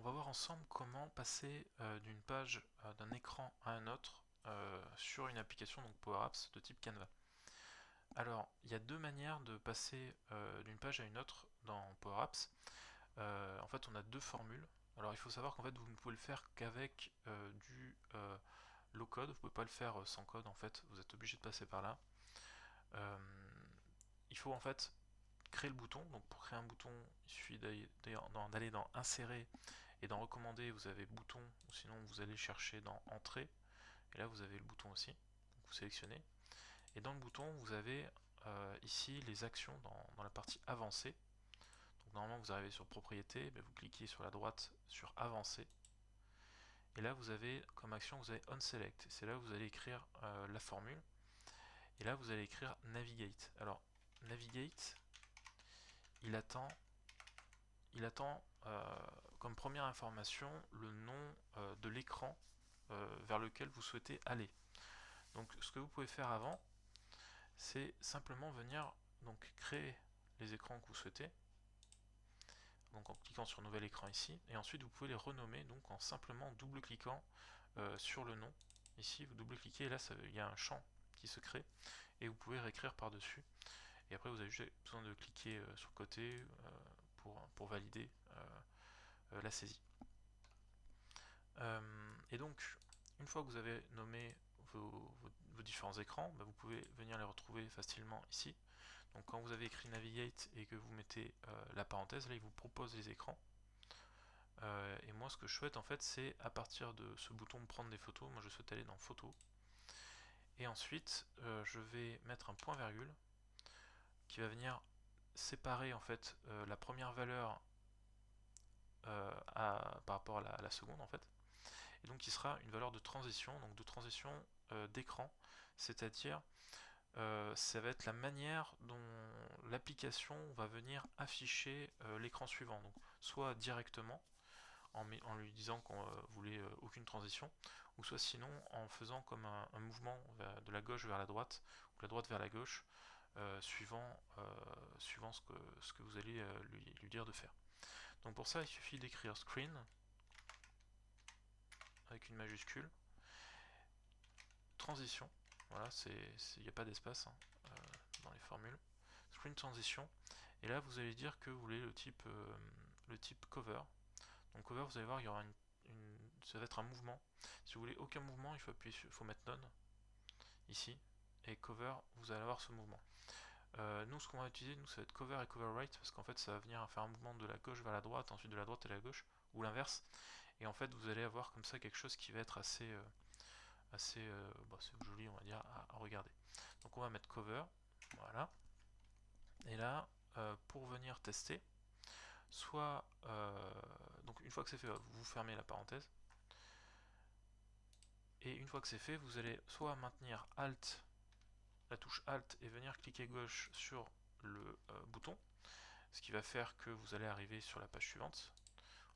va voir ensemble comment passer d'une page, d'un écran à un autre sur une application donc Power Apps de type Canva. Alors, il y a deux manières de passer d'une page à une autre dans Power Apps. En fait, on a deux formules. Alors, il faut savoir qu'en fait, vous ne pouvez le faire qu'avec du low code. Vous ne pouvez pas le faire sans code. En fait, vous êtes obligé de passer par là. Il faut en fait créer le bouton. Donc, pour créer un bouton, il suffit d'aller dans Insérer et dans Recommander. Vous avez bouton, ou sinon vous allez chercher dans Entrée. Et là, vous avez le bouton aussi. Donc, vous sélectionnez. Et dans le bouton, vous avez ici les actions dans la partie avancée. Donc normalement, vous arrivez sur propriété, vous cliquez sur la droite sur avancer. Et là, vous avez comme action, vous avez on select. C'est là où vous allez écrire la formule. Et là, vous allez écrire navigate. Alors, navigate, il attend comme première information le nom de l'écran vers lequel vous souhaitez aller. Donc, ce que vous pouvez faire avant, c'est simplement venir donc créer les écrans que vous souhaitez, donc en cliquant sur nouvel écran ici, et ensuite vous pouvez les renommer donc en simplement double-cliquant sur le nom. Ici vous double-cliquez et là il y a un champ qui se crée et vous pouvez réécrire par-dessus. Et après vous avez juste besoin de cliquer sur le côté pour valider la saisie. Et donc une fois que vous avez nommé vos différents écrans, vous pouvez venir les retrouver facilement ici. Donc quand vous avez écrit Navigate et que vous mettez la parenthèse, là il vous propose les écrans. Et moi ce que je souhaite en fait c'est à partir de ce bouton prendre des photos, moi je souhaite aller dans photos. Et ensuite je vais mettre un point virgule qui va venir séparer en fait la première valeur par rapport à la seconde en fait. Et donc qui sera une valeur de transition, donc de transition d'écran, c'est-à-dire ça va être la manière dont l'application va venir afficher l'écran suivant. Donc, soit directement, en lui disant qu'on voulait aucune transition, ou soit sinon en faisant comme un mouvement de la gauche vers la droite, ou de la droite vers la gauche, suivant ce que vous allez lui dire de faire. Donc pour ça, il suffit d'écrire screen, avec une majuscule, transition, voilà, il n'y a pas d'espace dans les formules, screen transition, et là vous allez dire que vous voulez le type cover. Donc cover, vous allez voir, il y aura ça va être un mouvement. Si vous voulez aucun mouvement, il faut mettre none ici, et cover, vous allez avoir ce mouvement. Nous, ce qu'on va utiliser, ça va être cover et cover right, parce qu'en fait, ça va venir faire un mouvement de la gauche vers la droite, ensuite de la droite à la gauche, ou l'inverse. Et en fait, vous allez avoir comme ça quelque chose qui va être assez joli, on va dire, à regarder. Donc on va mettre cover, voilà. Et là, pour venir tester, soit donc une fois que c'est fait, vous fermez la parenthèse. Et une fois que c'est fait, vous allez soit maintenir Alt, la touche Alt, et venir cliquer gauche sur le bouton, ce qui va faire que vous allez arriver sur la page suivante.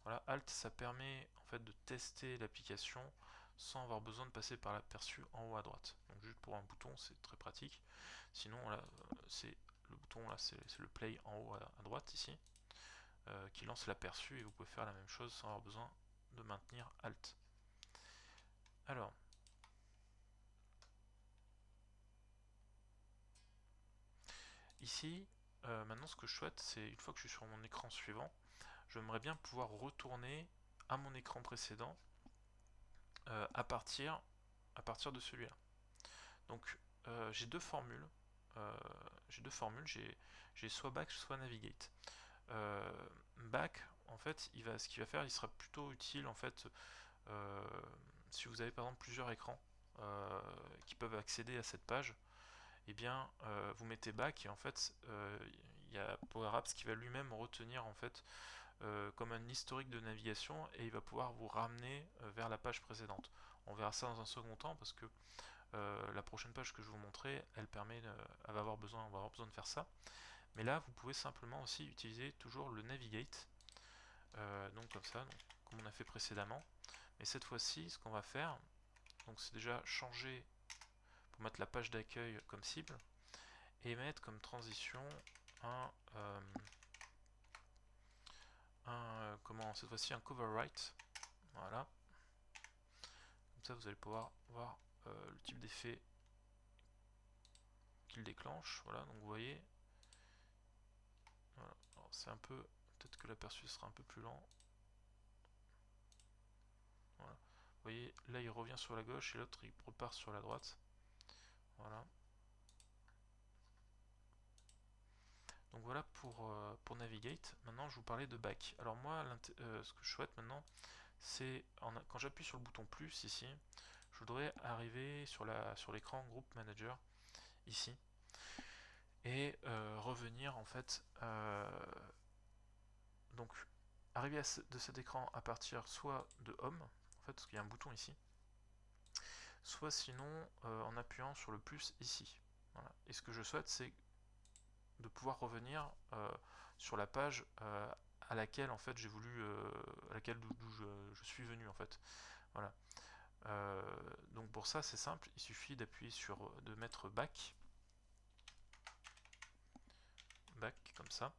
Voilà, Alt, ça permet en fait de tester l'application sans avoir besoin de passer par l'aperçu en haut à droite. Donc juste pour un bouton, c'est très pratique. Sinon, là, c'est le bouton là, c'est le play en haut à droite ici, qui lance l'aperçu et vous pouvez faire la même chose sans avoir besoin de maintenir Alt. Alors, ici, maintenant ce que je souhaite, c'est une fois que je suis sur mon écran suivant, j'aimerais bien pouvoir retourner à mon écran précédent à partir de celui-là. Donc j'ai deux formules. J'ai soit back, soit navigate. Back, en fait, ce qu'il va faire, il sera plutôt utile en fait si vous avez par exemple plusieurs écrans qui peuvent accéder à cette page. Eh bien, vous mettez back et en fait, il y a Power Apps qui va lui-même retenir en fait comme un historique de navigation et il va pouvoir vous ramener vers la page précédente. On verra ça dans un second temps parce que la prochaine page que je vais vous montrer, on va avoir besoin de faire ça. Mais là, vous pouvez simplement aussi utiliser toujours le navigate, donc comme ça, comme on a fait précédemment. Mais cette fois-ci, ce qu'on va faire, donc c'est déjà changer pour mettre la page d'accueil comme cible et mettre comme transition un cette fois-ci un cover write. Voilà. Comme ça, vous allez pouvoir voir le type d'effet qu'il déclenche. Voilà, donc vous voyez. Voilà. Alors c'est un peu, peut-être que l'aperçu sera un peu plus lent. Voilà. Vous voyez, là il revient sur la gauche et l'autre il repart sur la droite. Voilà. Donc voilà pour Navigate. Maintenant je vous parlais de back. Alors moi, ce que je souhaite maintenant, c'est quand j'appuie sur le bouton plus ici, je voudrais arriver sur l'écran Group Manager ici et revenir en fait donc arriver de cet écran à partir soit de Home en fait parce qu'il y a un bouton ici, soit sinon en appuyant sur le plus ici. Voilà. Et ce que je souhaite, c'est de pouvoir revenir sur la page à laquelle en fait j'ai voulu, à laquelle d'où je suis venu en fait. Voilà. Donc pour ça c'est simple, il suffit d'appuyer de mettre back comme ça,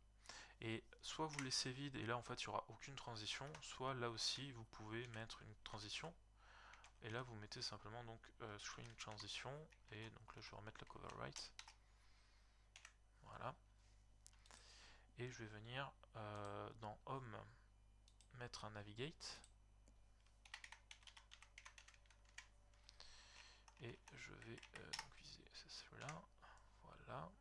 et soit vous laissez vide et là en fait il n'y aura aucune transition, soit là aussi vous pouvez mettre une transition. Et là vous mettez simplement donc string transition, et donc là je vais remettre la cover write. Voilà. Et je vais venir dans Home mettre un navigate. Et je vais donc viser celui-là. Voilà.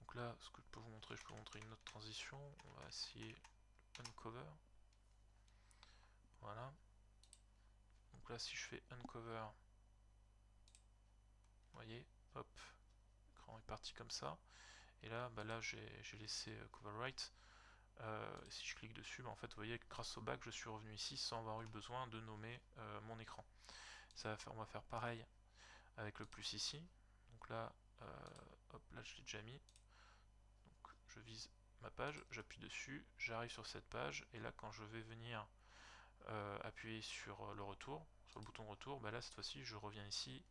Donc là, ce que je peux vous montrer, je peux vous montrer une autre transition. On va essayer uncover. Voilà. Donc là, si je fais uncover, vous voyez, hop, l'écran est parti comme ça. Et là, bah là j'ai laissé cover write. Si je clique dessus, bah en fait, vous voyez, grâce au back, je suis revenu ici sans avoir eu besoin de nommer mon écran. On va faire pareil avec le plus ici. Donc là, hop, là je l'ai déjà mis. Donc je vise ma page, j'appuie dessus, j'arrive sur cette page, et là quand je vais venir appuyer sur le retour, sur le bouton retour, bah là cette fois-ci je reviens ici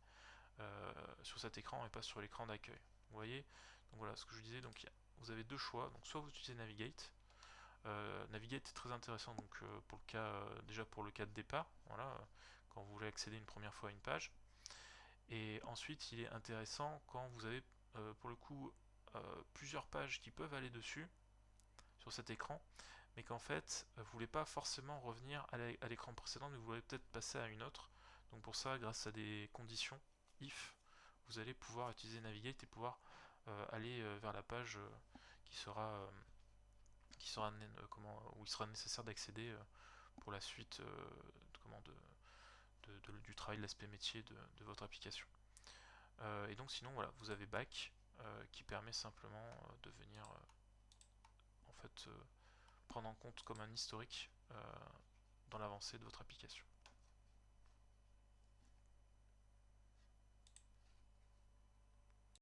sur cet écran et pas sur l'écran d'accueil. Vous voyez, donc voilà ce que je disais. Donc vous avez deux choix. Donc soit vous utilisez Navigate. Navigate est très intéressant donc pour le cas déjà pour le cas de départ. Voilà, quand vous voulez accéder une première fois à une page. Et ensuite, il est intéressant quand vous avez pour le coup plusieurs pages qui peuvent aller dessus sur cet écran, mais qu'en fait vous voulez pas forcément revenir à l'écran précédent, mais vous voulez peut-être passer à une autre. Donc pour ça, grâce à des conditions if, vous allez pouvoir utiliser Navigate et pouvoir aller vers la page où il sera nécessaire d'accéder pour la suite du travail de l'aspect métier de votre application. Et donc sinon voilà, vous avez back qui permet simplement de venir en fait prendre en compte comme un historique dans l'avancée de votre application.